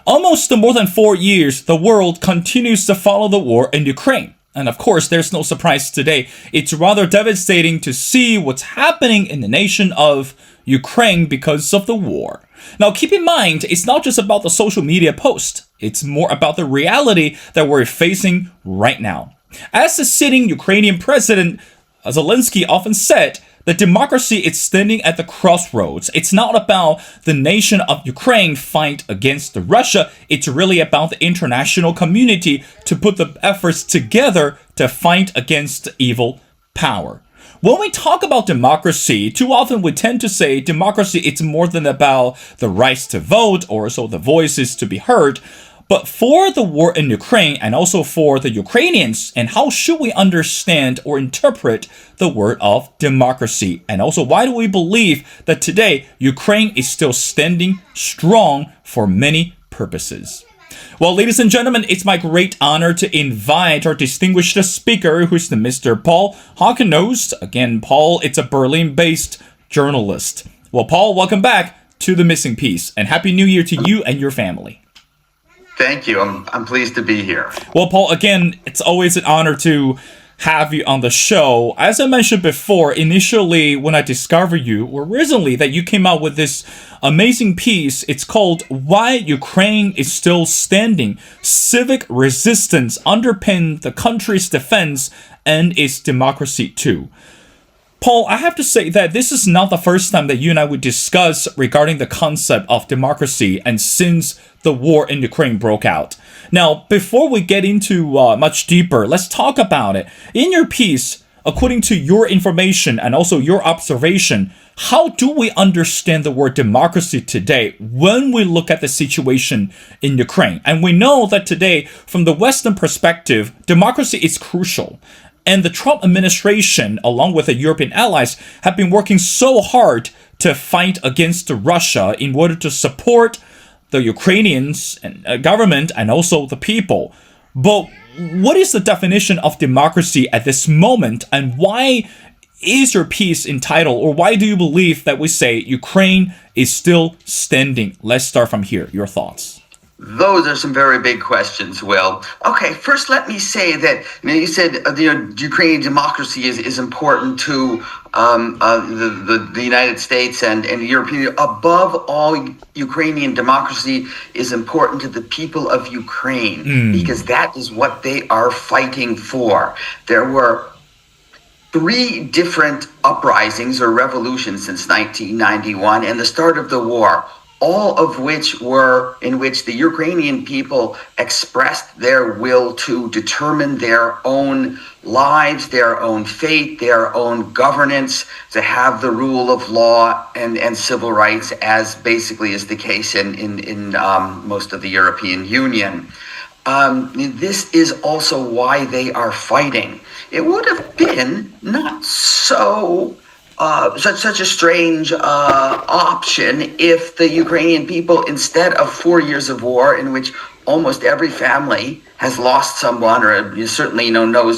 Almost more than 4 years, the world continues to follow the war in Ukraine. And of course, there's no surprise today. It's rather devastating to see what's happening in the nation of Ukraine because of the war. Now, keep in mind, it's not just about the social media post. It's more about the reality that we're facing right now. As the sitting Ukrainian president, Zelensky often said, the democracy is standing at the crossroads. It's not about the nation of Ukraine fight against Russia. It's really about the international community to put the efforts together to fight against evil power. When we talk about democracy, too often we tend to say democracy is more than about the rights to vote or so the voices to be heard. But for the war in Ukraine and also for the Ukrainians, and how should we understand or interpret the word of democracy? And also, why do we believe that today Ukraine is still standing strong for many purposes? Well, ladies and gentlemen, it's my great honor to invite our distinguished speaker, who's the Mr. Paul Hockenhuis. Again, Paul, it's a Berlin-based journalist. Well, Paul, welcome back to The Missing Piece, and Happy New Year to you and your family. Thank you. I'm pleased to be here. Well, Paul, again, it's always an honor to have you on the show. As I mentioned before, initially when I discovered you, or recently that you came out with this amazing piece, it's called Why Ukraine is Still Standing. Civic resistance underpin the country's defense and its democracy too. Paul, I have to say that this is not the first time that you and I would discuss regarding the concept of democracy and since the war in Ukraine broke out. Now, before we get into much deeper, let's talk about it. In your piece, according to your information and also your observation, how do we understand the word democracy today when we look at the situation in Ukraine? And we know that today, from the Western perspective, democracy is crucial. And the Trump administration, along with the European allies, have been working so hard to fight against Russia in order to support the Ukrainians and government and also the people. But what is the definition of democracy at this moment, and why is your piece entitled, or why do you believe that we say Ukraine is still standing? Let's start from here. Your thoughts. Those are some very big questions, Will. Okay, first let me say that you said Ukrainian democracy is important to the United States and the European Union. Above all, Ukrainian democracy is important to the people of Ukraine because that is what they are fighting for. There were 3 different uprisings or revolutions since 1991 and the start of the war, all of which were in which the Ukrainian people expressed their will to determine their own lives, their own fate, their own governance, to have the rule of law and civil rights, as basically is the case in most of the European Union. This is also why they are fighting. It would have been not such a strange option if the Ukrainian people, instead of 4 years of war in which almost every family has lost someone, or certainly knows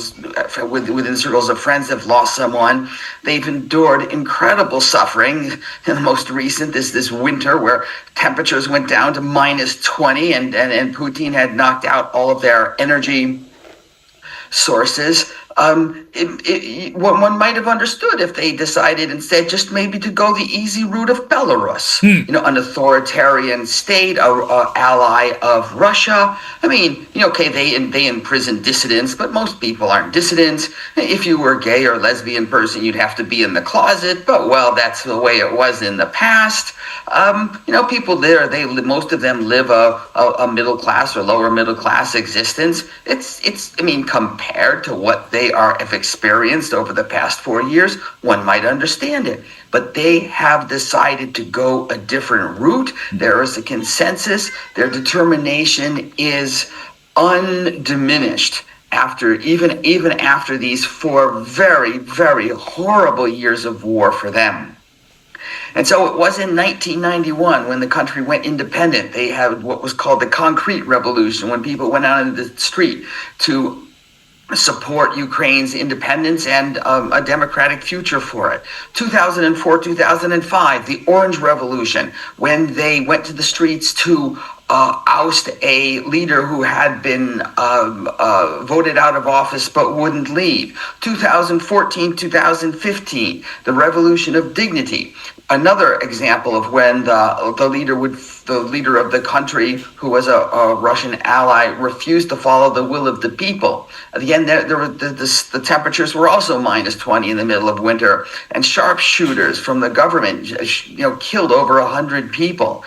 within circles of friends have lost someone, they've endured incredible suffering. And the most recent is this winter where temperatures went down to -20 and Putin had knocked out all of their energy sources. One might have understood if they decided instead just maybe to go the easy route of Belarus, an authoritarian state, a ally of Russia. I mean, okay, they imprison dissidents, but most people aren't dissidents. If you were a gay or lesbian person, you'd have to be in the closet. But well, that's the way it was in the past. People there, most of them live a middle class or lower middle class existence. It's compared to what they have experienced over the past 4 years, one might understand it. But they have decided to go a different route. There is a consensus. Their determination is undiminished even after these 4 very, very horrible years of war for them. And so it was in 1991 when the country went independent. They had what was called the Concrete Revolution, when people went out into the street to support Ukraine's independence and a democratic future for it. 2004, 2005, the Orange Revolution, when they went to the streets to oust a leader who had been voted out of office but wouldn't leave. 2014, 2015, the Revolution of Dignity. Another example of when the leader of the country, who was a Russian ally, refused to follow the will of the people. Again, the temperatures were also minus 20 in the middle of winter, and sharpshooters from the government, killed over 100 people.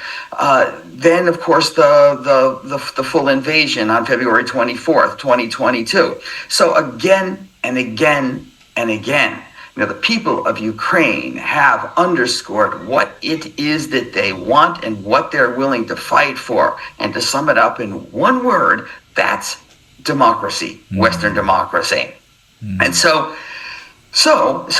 Then, of course, the full invasion on February 24th, 2022. So again and again and again, the people of Ukraine have underscored what it is that they want and what they're willing to fight for. And to sum it up in one word, that's democracy, Western democracy. And so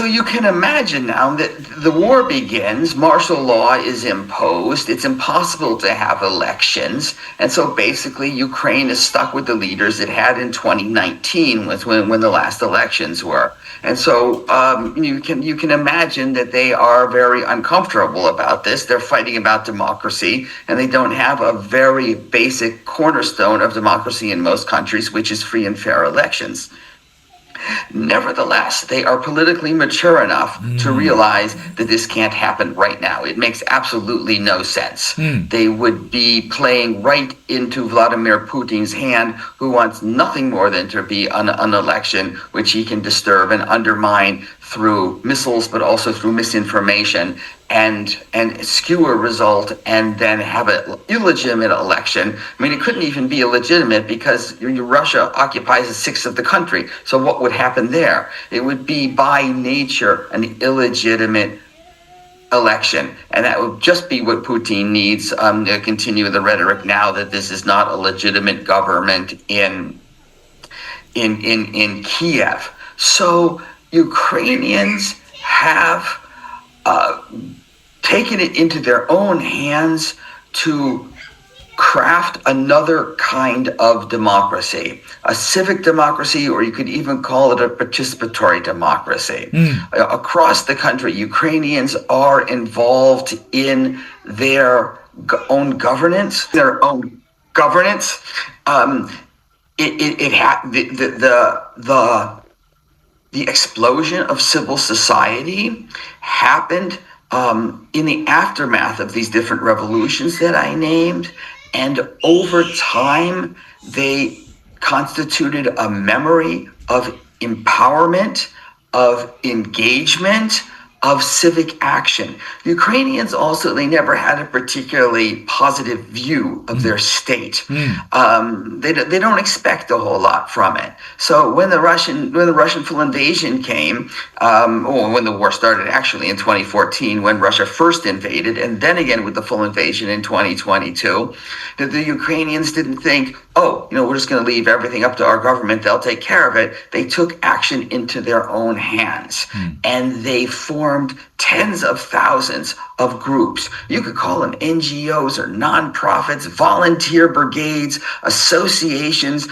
you can imagine now that the war begins, martial law is imposed, it's impossible to have elections, and so basically Ukraine is stuck with the leaders it had in 2019, when the last elections were. And so you can imagine that they are very uncomfortable about this. They're fighting about democracy, and they don't have a very basic cornerstone of democracy in most countries, which is free and fair elections. Nevertheless, they are politically mature enough to realize that this can't happen right now. It makes absolutely no sense. They would be playing right into Vladimir Putin's hand, who wants nothing more than to be an election which he can disturb and undermine through missiles, but also through misinformation, and skew a result and then have an illegitimate election. I mean, it couldn't even be illegitimate because Russia occupies a sixth of the country. So what would happen there? It would be by nature an illegitimate election, and that would just be what Putin needs to continue the rhetoric now that this is not a legitimate government in Kiev. So Ukrainians have taken it into their own hands to craft another kind of democracy, a civic democracy, or you could even call it a participatory democracy. Across the country, Ukrainians are involved in their own governance. The explosion of civil society happened in the aftermath of these different revolutions that I named, and over time they constituted a memory of empowerment, of engagement, of civic action. Ukrainians also, they never had a particularly positive view of their state. They don't expect a whole lot from it. So when the Russian full invasion came, or when the war started actually in 2014, when Russia first invaded, and then again with the full invasion in 2022, the Ukrainians didn't think, we're just going to leave everything up to our government, they'll take care of it. They took action into their own hands, and they formed tens of thousands of groups. You could call them NGOs or nonprofits, volunteer brigades, associations.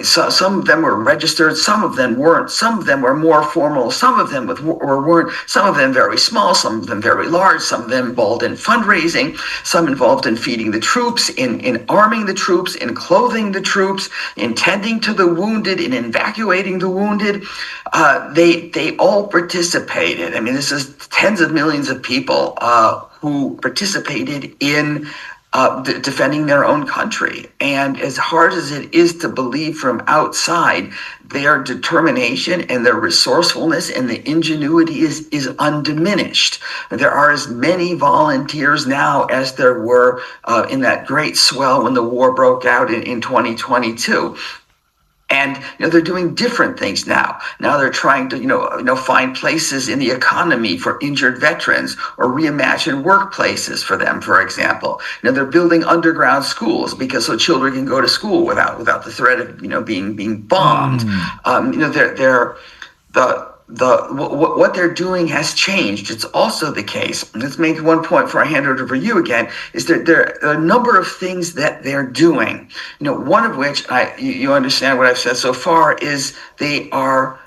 Some of them were registered, some of them weren't, some of them were more formal, some of them weren't, some of them very small, some of them very large, some of them involved in fundraising, some involved in feeding the troops, in arming the troops, in clothing the troops, in tending to the wounded, in evacuating the wounded. They all participated. I mean, this is tens of millions of people who participated in defending their own country. And as hard as it is to believe from outside, their determination and their resourcefulness and the ingenuity is undiminished. There are as many volunteers now as there were in that great swell when the war broke out in 2022. And they're doing different things now. Now they're trying to find places in the economy for injured veterans, or reimagine workplaces for them, for example. They're building underground schools because so children can go to school without the threat of being bombed. What they're doing has changed. It's also the case, and let's make one point before I hand it over to you again, is that there are a number of things that they're doing. One of which, you understand what I've said so far, is they are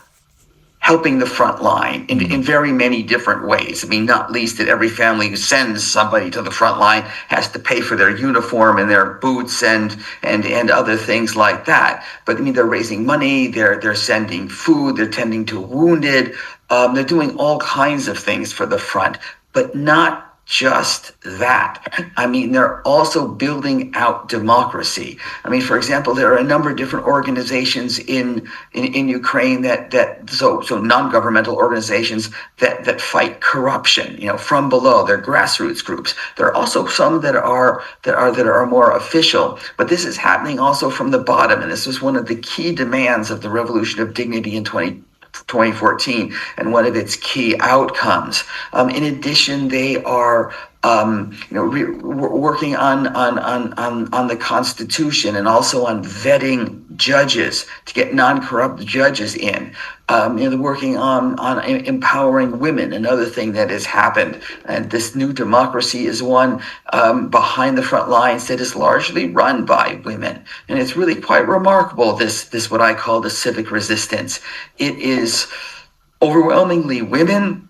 helping the front line in very many different ways. I mean, not least that every family who sends somebody to the front line has to pay for their uniform and their boots and other things like that. But I mean, they're raising money, they're sending food, they're tending to wounded, they're doing all kinds of things for the front, but not just that. I mean, they're also building out democracy. I mean, for example, there are a number of different organizations in Ukraine so non-governmental organizations that fight corruption, from below. They're grassroots groups. There are also some that are more official, but this is happening also from the bottom, and this was one of the key demands of the Revolution of Dignity in 2014 and one of its key outcomes. In addition, they are working on the Constitution and also on vetting judges to get non-corrupt judges in. They're working on empowering women, another thing that has happened. And this new democracy is one behind the front lines that is largely run by women. And it's really quite remarkable, this what I call the civic resistance. It is overwhelmingly women.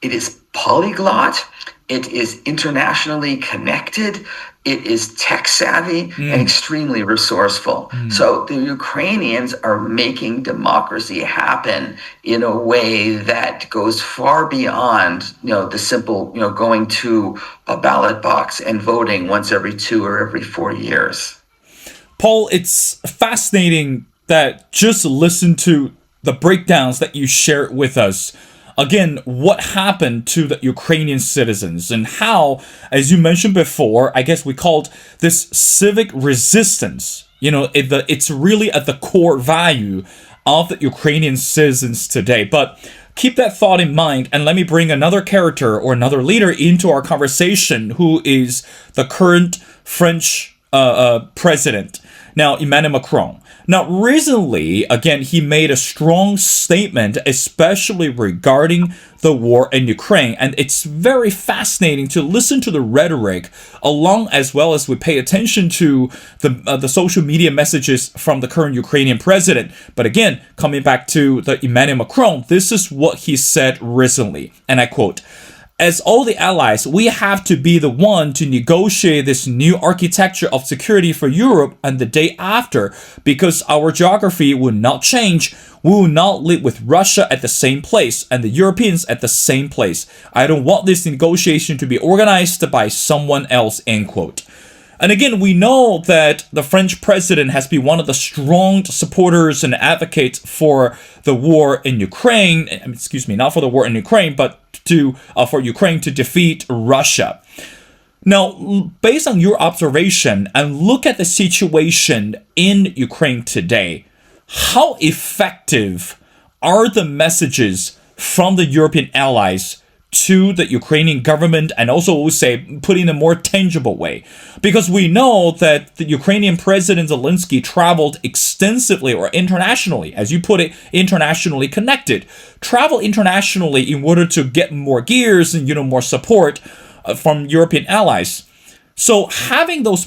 It is polyglot. It is internationally connected. It is tech savvy and extremely resourceful. So the Ukrainians are making democracy happen in a way that goes far beyond, the simple, going to a ballot box and voting once every 2 or every 4 years. Paul, it's fascinating that just listen to the breakdowns that you shared with us. Again, what happened to the Ukrainian citizens and how, as you mentioned before, I guess we called this civic resistance. It's really at the core value of the Ukrainian citizens today. But keep that thought in mind, and let me bring another character or another leader into our conversation, who is the current French president, now Emmanuel Macron. Now, recently, again, he made a strong statement, especially regarding the war in Ukraine. And it's very fascinating to listen to the rhetoric, along as well as we pay attention to the social media messages from the current Ukrainian president. But again, coming back to the Emmanuel Macron, this is what he said recently. And I quote, "As all the allies, we have to be the one to negotiate this new architecture of security for Europe and the day after, because our geography will not change. We will not live with Russia at the same place and the Europeans at the same place. I don't want this negotiation to be organized by someone else," end quote. And again, we know that the French president has been one of the strong supporters and advocates for the war in Ukraine. Excuse me, not for the war in Ukraine, but for Ukraine to defeat Russia. Now, based on your observation and look at the situation in Ukraine today, how effective are the messages from the European allies to the Ukrainian government, and also, we'll say, put in a more tangible way? Because we know that the Ukrainian President Zelensky traveled extensively, or internationally, as you put it, internationally connected, travel internationally in order to get more gears and, more support from European allies. So having those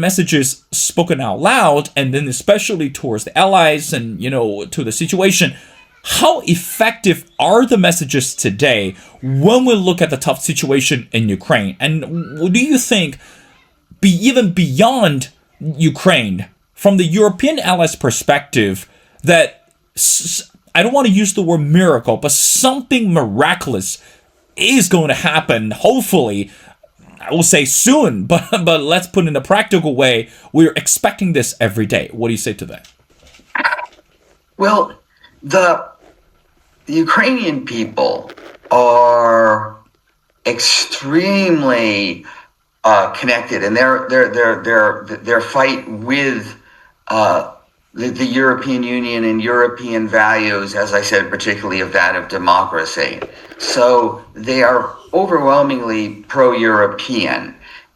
messages spoken out loud, and then especially towards the allies and, to the situation, how effective are the messages today when we look at the tough situation in Ukraine? And do you think, even beyond Ukraine, from the European allies' perspective, that, I don't want to use the word miracle, but something miraculous is going to happen, hopefully, I will say soon, but let's put it in a practical way. We're expecting this every day. What do you say to that? Well, the Ukrainian people are extremely connected, and their fight with the European Union and European values, as I said, particularly of that of democracy. So they are overwhelmingly pro-European.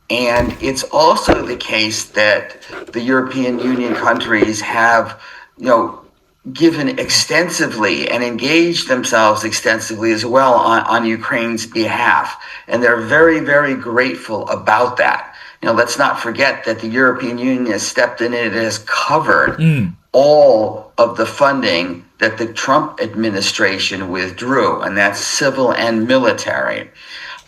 And it's also the case that the European Union countries have, given extensively and engaged themselves extensively as well on Ukraine's behalf. And they're very, very grateful about that. Let's not forget that the European Union has stepped in and it has covered all of the funding that the Trump administration withdrew, and that's civil and military.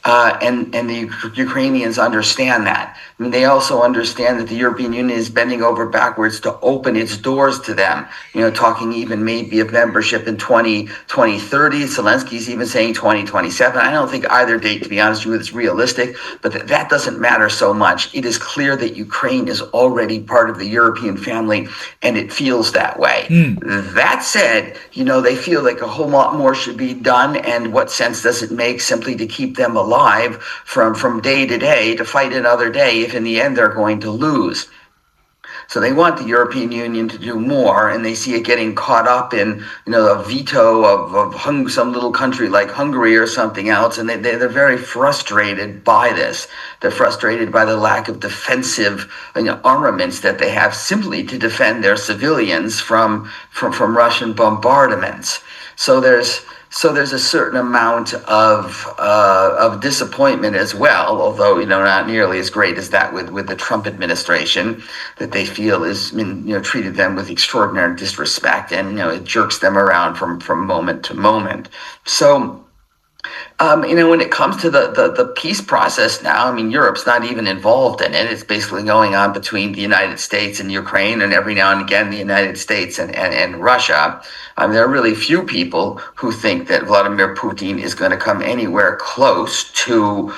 And the Ukrainians understand that. I mean, they also understand that the European Union is bending over backwards to open its doors to them, talking even maybe of membership in 2030. Zelensky's even saying 2027. I don't think either date, to be honest with you, is realistic, but that doesn't matter so much. It is clear that Ukraine is already part of the European family, and it feels that way. That said, they feel like a whole lot more should be done, and what sense does it make simply to keep them alive from day to day to fight another day if in the end they're going to lose? So they want the European Union to do more, and they see it getting caught up in, a veto of some little country like Hungary or something else, and they're very frustrated by this. They're frustrated by the lack of defensive armaments that they have simply to defend their civilians from Russian bombardments. So there's a certain amount of disappointment as well, although not nearly as great as that with the Trump administration, that they feel is treated them with extraordinary disrespect, and it jerks them around from moment to moment. So when it comes to the peace process now, Europe's not even involved in it. It's basically going on between the United States and Ukraine, and every now and again the United States and Russia. There are really few people who think that Vladimir Putin is going to come anywhere close to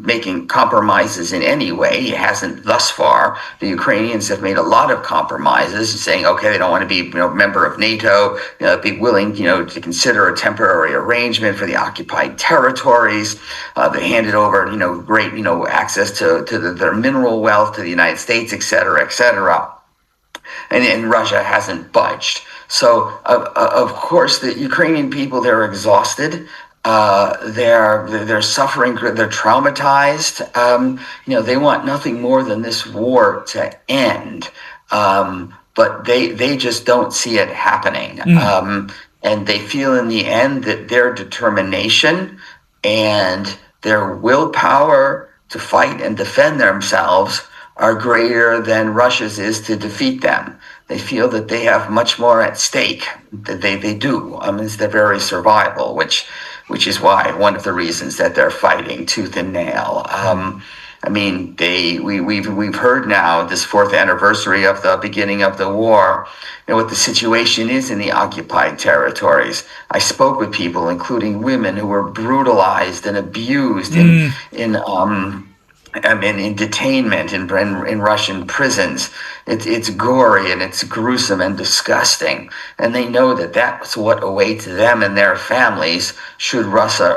making compromises in any way. He hasn't thus far. The Ukrainians have made a lot of compromises, saying, okay, they don't want to be a member of NATO, be willing to consider a temporary arrangement for the occupied territories. They handed over great access to their mineral wealth to the United States, et cetera, et cetera. And Russia hasn't budged. So of course the Ukrainian people, they're exhausted. They're suffering. They're traumatized. They want nothing more than this war to end. But they just don't see it happening. And they feel in the end that their determination and their willpower to fight and defend themselves are greater than Russia's is to defeat them. They feel that they have much more at stake. That they do. It's their very survival, which is why one of the reasons that they're fighting tooth and nail. We've heard now this 4th anniversary of the beginning of the war, what the situation is in the occupied territories. I spoke with people, including women, who were brutalized and abused in detainment in Russian prisons. It's gory and it's gruesome and disgusting, and they know that that's what awaits them and their families should Russia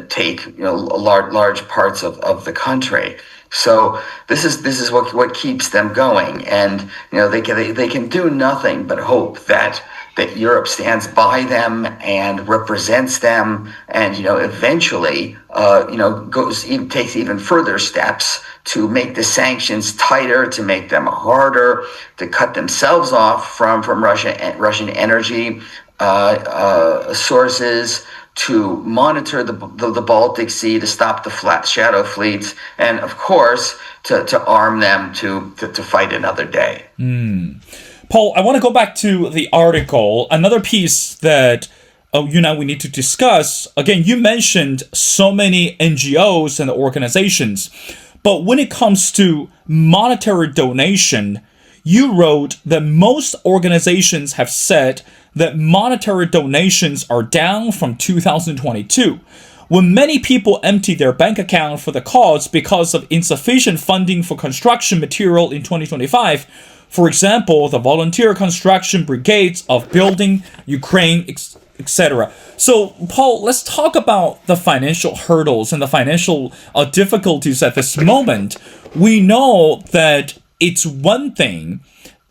take large parts of the country. So this is what keeps them going, and they can do nothing but hope that Europe stands by them and represents them, and eventually takes even further steps to make the sanctions tighter, to make them harder, to cut themselves off from Russian energy sources, to monitor the Baltic Sea, to stop the shadow fleets, and of course to arm them to fight another day. Paul, I want to go back to the article. Another piece that we need to discuss. Again, you mentioned so many NGOs and organizations, but when it comes to monetary donation, you wrote that most organizations have said that monetary donations are down from 2022, when many people empty their bank account for the cause because of insufficient funding for construction material in 2025. For example, the volunteer construction brigades of Building Ukraine, etc. So, Paul, let's talk about the financial hurdles and the financial difficulties at this moment. We know that it's one thing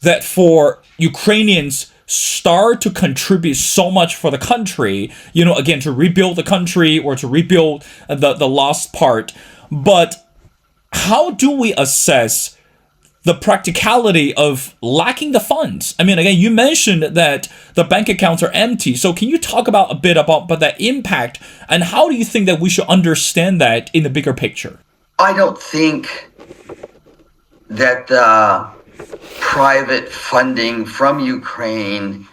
that for Ukrainians start to contribute so much for the country, again, to rebuild the country or to rebuild the lost part. But how do we assess the practicality of lacking the funds? Again, you mentioned that the bank accounts are empty. So can you talk a bit about that impact, and how do you think that we should understand that in the bigger picture? I don't think that private funding from Ukraine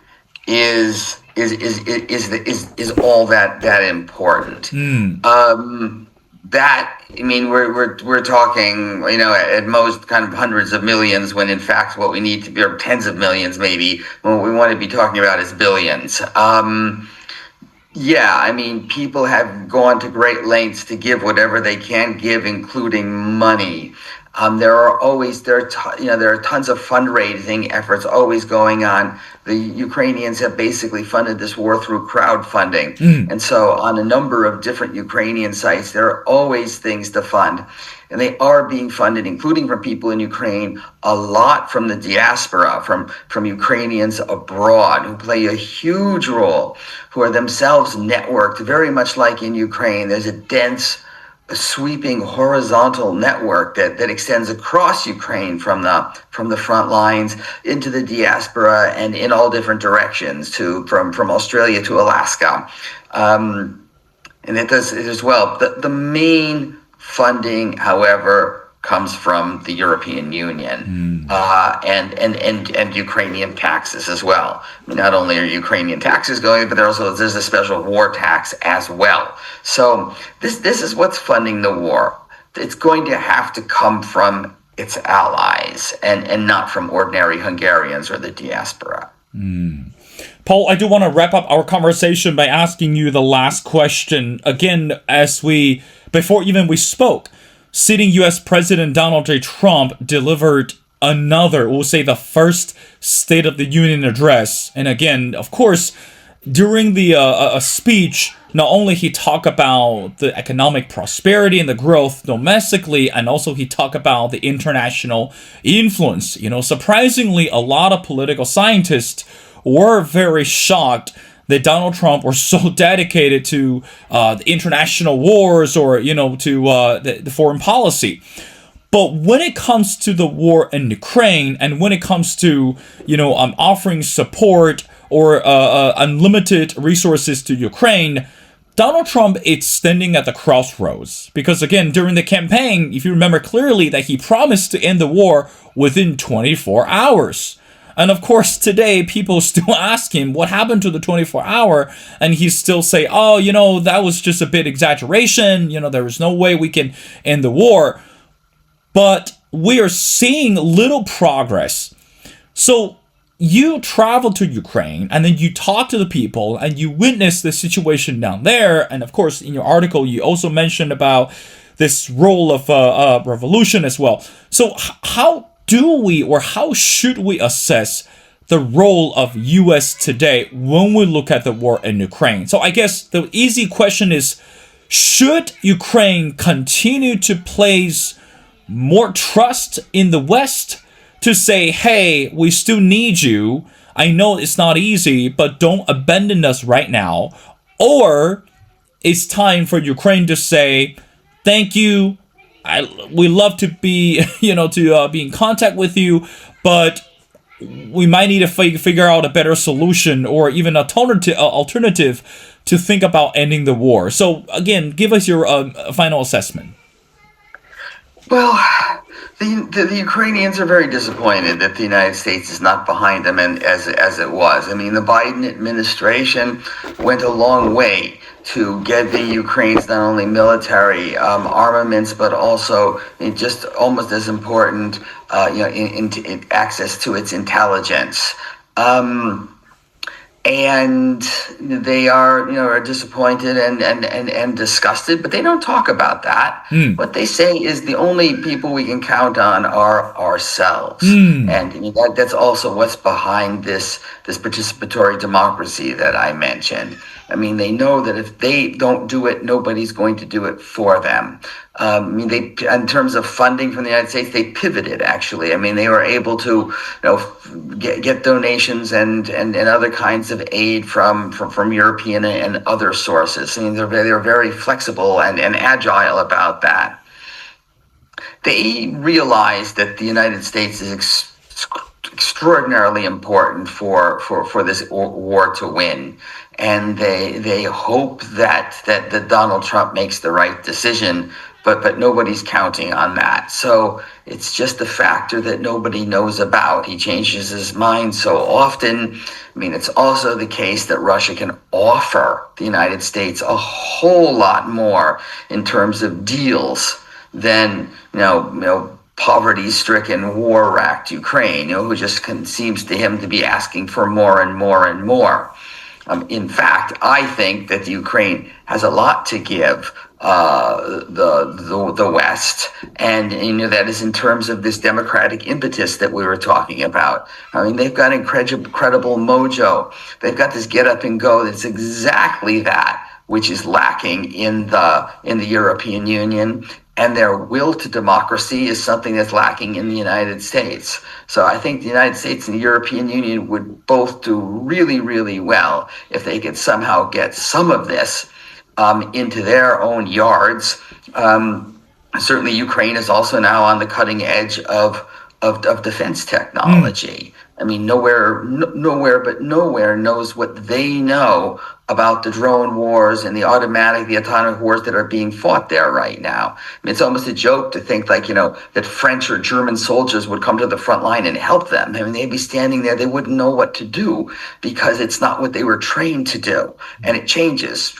is all that important. That, I mean, we're talking, at most kind of hundreds of millions, when in fact what we need to be, or tens of millions maybe, when what we want to be talking about is billions. Yeah, I mean, people have gone to great lengths to give whatever they can give, including money. There are tons of fundraising efforts always going on. The Ukrainians have basically funded this war through crowdfunding. And so on a number of different Ukrainian sites, there are always things to fund. And they are being funded, including from people in Ukraine, a lot from the diaspora, from Ukrainians abroad, who play a huge role, who are themselves networked, very much like in Ukraine. There's a dense, sweeping horizontal network that extends across Ukraine from the front lines into the diaspora and in all different directions, from Australia to Alaska. And it does it as well. The main funding, however, comes from the European Union and Ukrainian taxes as well. I mean, not only are Ukrainian taxes going, but there's a special war tax as well. So this is what's funding the war. It's going to have to come from its allies and not from ordinary Hungarians or the diaspora. Paul, I do want to wrap up our conversation by asking you the last question. Again, before even we spoke, sitting U.S. President Donald J. Trump delivered another, we'll say the first State of the Union address. And again, of course, during the speech, not only he talked about the economic prosperity and the growth domestically, and also he talked about the international influence. Surprisingly, a lot of political scientists were very shocked that Donald Trump was so dedicated to the international wars or, to the foreign policy. But when it comes to the war in Ukraine, and when it comes to, offering support or unlimited resources to Ukraine, Donald Trump is standing at the crossroads. Because again, during the campaign, if you remember clearly, that he promised to end the war within 24 hours. And of course, today, people still ask him what happened to the 24-hour, and he still say, that was just a bit exaggeration. There was no way we can end the war. But we are seeing little progress. So you travel to Ukraine, and then you talk to the people, and you witness the situation down there. And of course, in your article, you also mentioned about this role of revolution as well. So how should we assess the role of U.S. today when we look at the war in Ukraine? So I guess the easy question is, should Ukraine continue to place more trust in the West to say, hey, we still need you. I know it's not easy, but don't abandon us right now. Or it's time for Ukraine to say, thank you. We love to be, to be in contact with you, but we might need to figure out a better solution or even alternative to think about ending the war. So again, give us your final assessment. Well, the Ukrainians are very disappointed that the United States is not behind them, and as it was. I mean, the Biden administration went a long way to get the Ukraine's not only military armaments, but also just almost as important, in access to its intelligence. And they are disappointed and disgusted, but they don't talk about that. What they say is the only people we can count on are ourselves, and that's also what's behind this participatory democracy that I mentioned. I mean, they know that if they don't do it, nobody's going to do it for them. In terms of funding from the United States, they pivoted, actually. I mean, they were able to, get donations and other kinds of aid from European and other sources. I mean, they're very flexible and agile about that. They realize that the United States is extraordinarily important for this war to win. And they hope that Donald Trump makes the right decision but nobody's counting on that. So it's just a factor that nobody knows about. He changes his mind so often. I mean, it's also the case that Russia can offer the United States a whole lot more in terms of deals than, poverty-stricken, war-racked Ukraine, who just seems to him to be asking for more and more and more. In fact, I think that the Ukraine has a lot to give the West, and that is in terms of this democratic impetus that we were talking about. I mean, they've got incredible mojo. They've got this get up and go. That's exactly that which is lacking in the European Union. And their will to democracy is something that's lacking in the United States. So I think the United States and the European Union would both do really, really well if they could somehow get some of this into their own yards. Certainly, Ukraine is also now on the cutting edge of defense technology. I mean, nowhere knows what they know about the drone wars and the autonomous wars that are being fought there right now. I mean, it's almost a joke to think that French or German soldiers would come to the front line and help them. I mean, they'd be standing there, they wouldn't know what to do because it's not what they were trained to do. And it changes,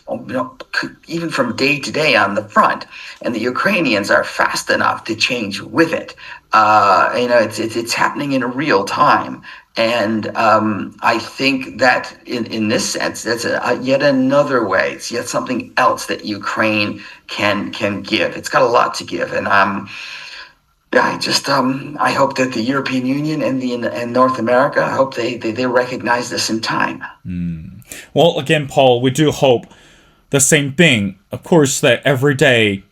even from day to day on the front. And the Ukrainians are fast enough to change with it. It's happening in real time. And I think that in this sense, that's yet another way. It's yet something else that Ukraine can give. It's got a lot to give. And I hope that the European Union and North America, I hope they recognize this in time. Well, again, Paul, we do hope the same thing. Of course, that every day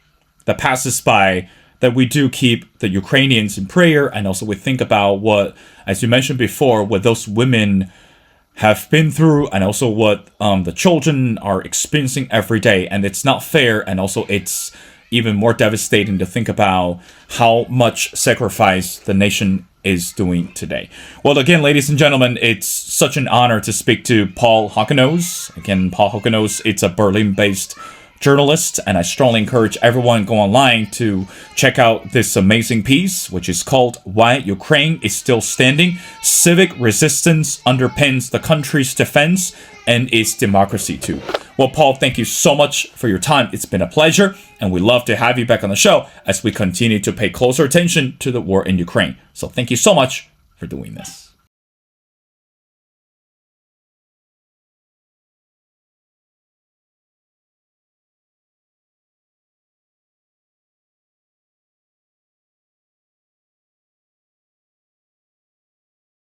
that passes by, that we do keep the Ukrainians in prayer, and also we think about what, as you mentioned before, what those women have been through, and also what the children are experiencing every day. And it's not fair, and also it's even more devastating to think about how much sacrifice the nation is doing today. Well, again, ladies and gentlemen, it's such an honor to speak to Paul Hakanos. Again, Paul Hakanos, it's a Berlin-based journalist, and I strongly encourage everyone to go online to check out this amazing piece, which is called Why Ukraine is Still Standing. Civic resistance underpins the country's defense and its democracy too. Well, Paul, thank you so much for your time. It's been a pleasure, and we love to have you back on the show as we continue to pay closer attention to the war in Ukraine. So thank you so much for doing this.